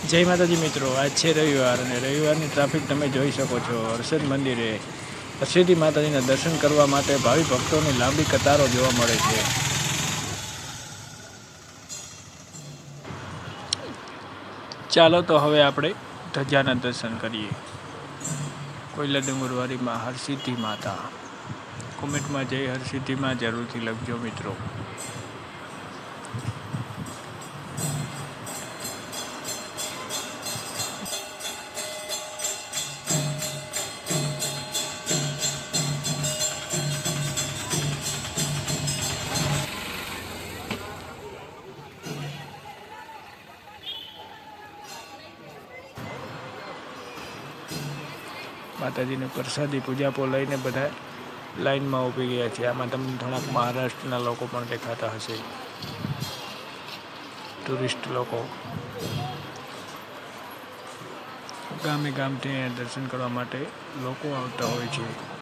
જય માતાજી મિત્રો, આજ છે રવિવાર અને રવિવારની ટ્રાફિક તમે જોઈ શકો છો. હર્ષદ મંદિરે હરસિદ્ધિ માતાજીના દર્શન કરવા માટે ભાવિ ભક્તોની લાંબી કતારો જોવા મળે છે. ચાલો તો હવે આપણે ધજાના દર્શન કરીએ. કોયલા ડુંગરવાડીમાં હરસિદ્ધિ માતા. કોમેન્ટમાં જય હરસિદ્ધિમાં જરૂરથી લખજો મિત્રો. માતાજીને પ્રસાદી પૂજાપો લઈને બધા લાઈનમાં ઊભી ગયા છે. આમાં તમને થોડાક મહારાષ્ટ્રના લોકો પણ દેખાતા હશે, ટુરિસ્ટ લોકો. ગામે ગામથી દર્શન કરવા માટે લોકો આવતા હોય છે.